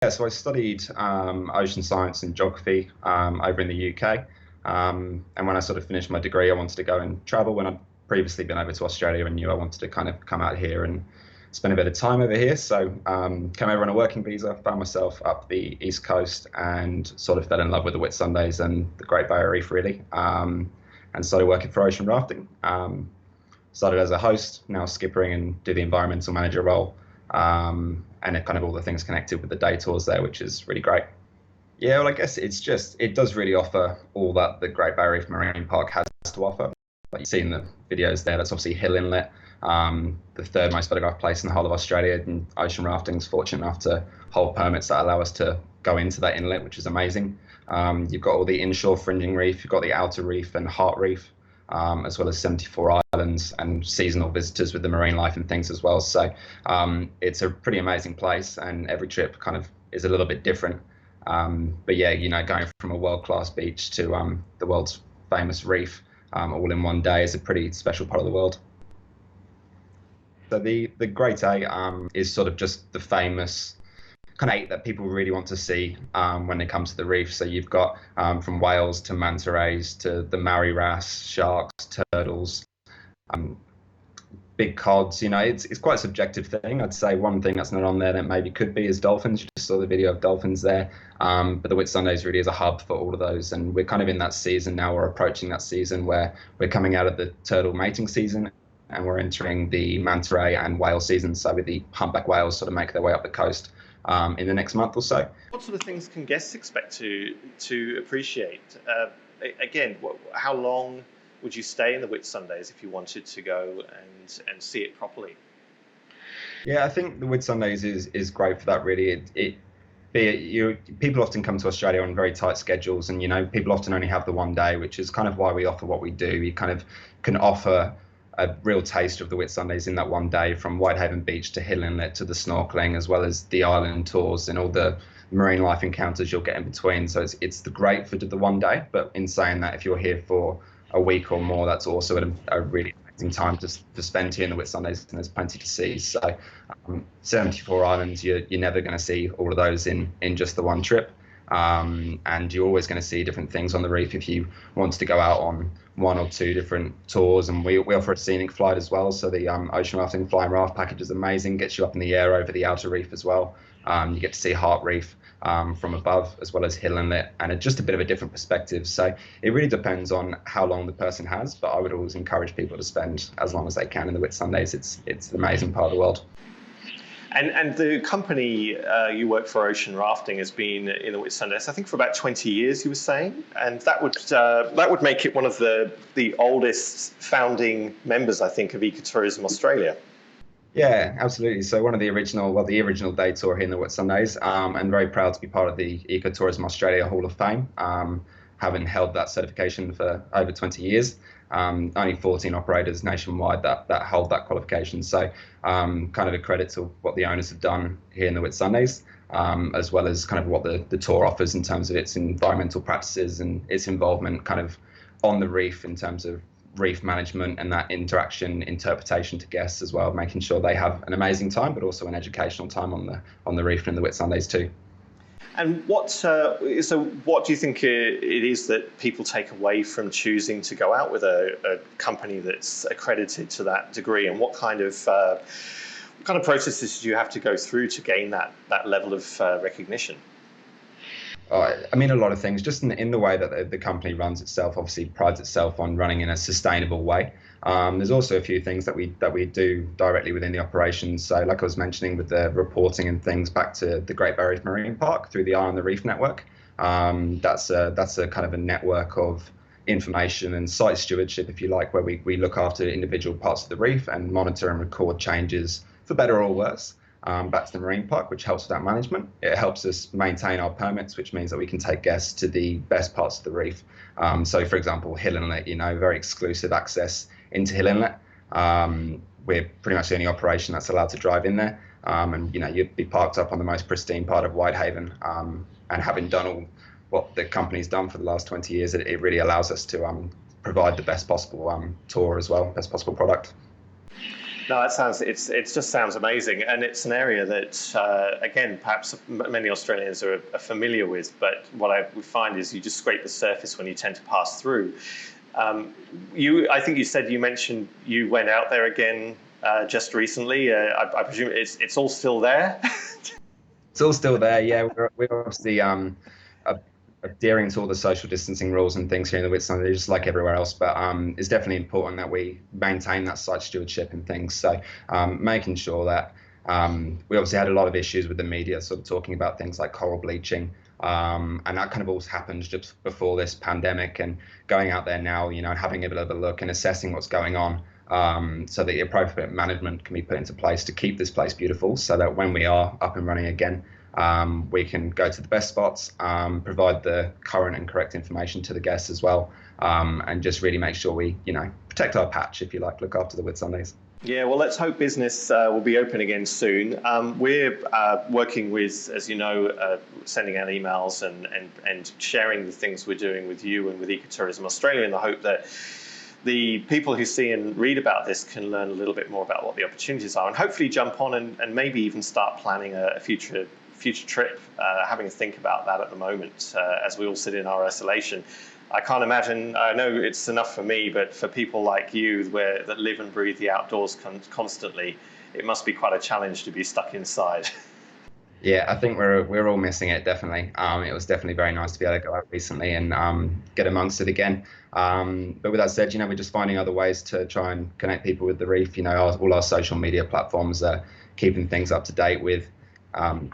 Yeah, so I studied ocean science and geography over in the UK. And when I sort of finished my degree, I wanted to go and travel. When I'd previously been over to Australia and knew I wanted to kind of come out here and spend a bit of time over here. So came over on a working visa, found myself up the East Coast and sort of fell in love with the Whitsundays and the Great Barrier Reef, really. And started working for ocean rafting. Started as a host, now skippering and do the environmental manager role. And it kind of all the things connected with the day tours there, which is really great. Yeah, well, I guess it does really offer all that the Great Barrier Reef Marine Park has to offer. Like you've seen the videos there, that's obviously Hill Inlet, the third most photographed place in the whole of Australia. And ocean rafting is fortunate enough to hold permits that allow us to go into that inlet, which is amazing. You've got all the inshore fringing reef, you've got the outer reef and Heart Reef, as well as 74 islands and seasonal visitors with the marine life and things as well. So it's a pretty amazing place, and every trip kind of is a little bit different. But yeah, going from a world-class beach to the world's famous reef all in one day is a pretty special part of the world. So the Great Eight is sort of just the famous kind of eight that people really want to see when they come to the reef. So you've got from whales to manta rays to the Maori wrasse, sharks, turtles, um, big cods. It's quite a subjective thing. I'd say one thing that's not on there that maybe could be is dolphins. You just saw the video of dolphins there. But the Whitsundays really is a hub for all of those. And we're kind of in that season now. We're approaching that season where we're coming out of the turtle mating season and we're entering the manta ray and whale season. So with the humpback whales sort of make their way up the coast in the next month or so. What sort of things can guests expect to appreciate? Again, how long would you stay in the Whitsundays if you wanted to go and see it properly? Yeah, I think the Whitsundays is great for that. Really, people often come to Australia on very tight schedules, and people often only have the one day, which is kind of why we offer what we do. You kind of can offer a real taste of the Whitsundays in that one day, from Whitehaven Beach to Hill Inlet to the snorkelling, as well as the island tours and all the marine life encounters you'll get in between. So it's the great for the one day. But in saying that, if you're here for a week or more, that's also a really amazing time to spend here in the Whitsundays, and there's plenty to see. So 74 islands, you're never going to see all of those in just the one trip. And you're always going to see different things on the reef if you want to go out on one or two different tours. And we offer a scenic flight as well. So the ocean rafting flying raft package is amazing, gets you up in the air over the outer reef as well. You get to see Heart Reef from above, as well as Hill Inlet, and it's just a bit of a different perspective. So it really depends on how long the person has, but I would always encourage people to spend as long as they can in the Whitsundays. It's an amazing part of the world. And the company you work for, Ocean Rafting, has been in the Whitsundays, I think, for about 20 years, you were saying, and that would make it one of the oldest founding members, I think, of Ecotourism Australia. Yeah, absolutely. So one of the original day tour here in the Whitsundays, and very proud to be part of the Ecotourism Australia Hall of Fame, having held that certification for over 20 years. Only 14 operators nationwide that hold that qualification. So kind of a credit to what the owners have done here in the Whitsundays, as well as kind of what the tour offers in terms of its environmental practices and its involvement kind of on the reef in terms of reef management and that interaction interpretation to guests as well, making sure they have an amazing time, but also an educational time on the reef and in the Whitsundays too. And what do you think it is that people take away from choosing to go out with a company that's accredited to that degree, and what kind of processes do you have to go through to gain that level of recognition? I mean, a lot of things, just in the way that the company runs itself, obviously prides itself on running in a sustainable way. There's also a few things that we do directly within the operations. So like I was mentioning with the reporting and things back to the Great Barrier Reef Marine Park through the Eye on the Reef network. That's a kind of a network of information and site stewardship, if you like, where we look after individual parts of the reef and monitor and record changes for better or worse. Back to the marine park, which helps with that management. It helps us maintain our permits, which means that we can take guests to the best parts of the reef. So, for example, Hill Inlet, very exclusive access into Hill Inlet. We're pretty much the only operation that's allowed to drive in there. And you'd be parked up on the most pristine part of Whitehaven. And having done all what the company's done for the last 20 years, it really allows us to provide the best possible tour as well, best possible product. No, it just sounds amazing, and it's an area that again perhaps many Australians are familiar with. But what we find is you just scrape the surface when you tend to pass through. I think you mentioned you went out there again just recently. I presume it's all still there. It's all still there, yeah. We're obviously adhering to all the social distancing rules and things here in the Whitsundays, just like everywhere else. But it's definitely important that we maintain that site stewardship and things. So making sure that we obviously had a lot of issues with the media, sort of talking about things like coral bleaching. And that kind of all happened just before this pandemic, and going out there now, having a bit of a look and assessing what's going on, so that the appropriate management can be put into place to keep this place beautiful, so that when we are up and running again, we can go to the best spots, provide the current and correct information to the guests as well, and just really make sure we, protect our patch, if you like, look after the Whitsundays. Yeah, well, let's hope business will be open again soon. We're working with, as you know, sending out emails and sharing the things we're doing with you and with Ecotourism Australia, in the hope that the people who see and read about this can learn a little bit more about what the opportunities are, and hopefully jump on and maybe even start planning a future trip, having a think about that at the moment as we all sit in our isolation. I can't imagine, I know it's enough for me, but for people like you that live and breathe the outdoors constantly, it must be quite a challenge to be stuck inside. Yeah, I think we're all missing it, definitely. It was definitely very nice to be able to go out recently and get amongst it again. But with that said, we're just finding other ways to try and connect people with the reef. All our social media platforms are keeping things up to date with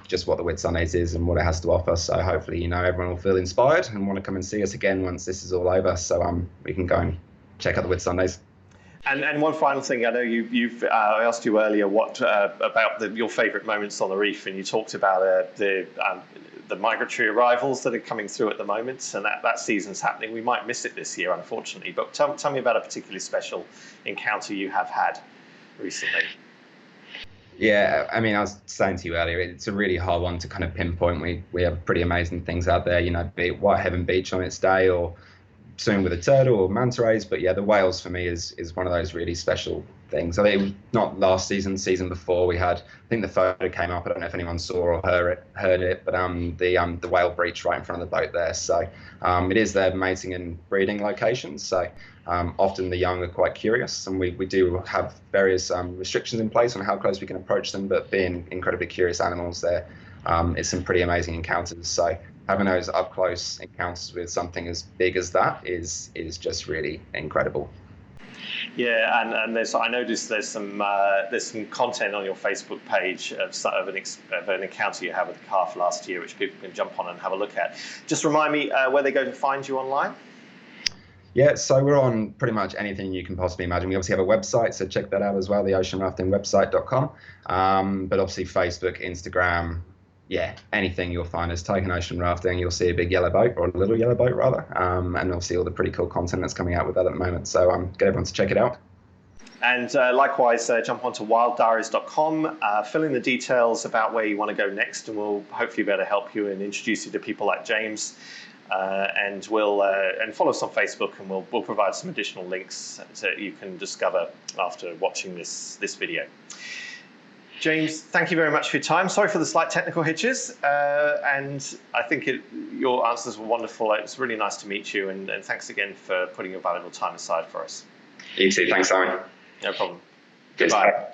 just what the Whitsundays is and what it has to offer. So hopefully, everyone will feel inspired and want to come and see us again once this is all over, so we can go and check out the Whitsundays. And one final thing, I know I asked you earlier what about your favourite moments on the reef, and you talked about the migratory arrivals that are coming through at the moment, and that season's happening. We might miss it this year, unfortunately, but tell me about a particularly special encounter you have had recently. Yeah, I mean, I was saying to you earlier, it's a really hard one to kind of pinpoint. We have pretty amazing things out there, be it Whitehaven Beach on its day, or swimming with a turtle or manta rays. But yeah, the whales for me is one of those really special things. I mean, it was not last season before we had, I think the photo came up, I don't know if anyone saw or heard it, but the whale breach right in front of the boat there. So it is their mating and breeding location. So often the young are quite curious, and we do have various restrictions in place on how close we can approach them, but being incredibly curious animals there, it's some pretty amazing encounters. So having those up close encounters with something as big as that is just really incredible. Yeah, and I noticed there's some content on your Facebook page of an encounter you had with a calf last year, which people can jump on and have a look at. Just remind me where they go to find you online. Yeah, so we're on pretty much anything you can possibly imagine. We obviously have a website, so check that out as well, the oceanraftingwebsite.com. But obviously Facebook, Instagram, yeah, anything you'll find us. Type in ocean rafting, you'll see a big yellow boat, or a little yellow boat rather, and obviously all the pretty cool content that's coming out with that at the moment. So get everyone to check it out. And likewise, jump onto wilddiaries.com, fill in the details about where you want to go next, and we'll hopefully be able to help you and introduce you to people like James. And we'll follow us on Facebook, and we'll provide some additional links that you can discover after watching this video. James, thank you very much for your time. Sorry for the slight technical hitches, and I think your answers were wonderful. It was really nice to meet you, and thanks again for putting your valuable time aside for us. You too. Thanks, Simon. No problem. Goodbye.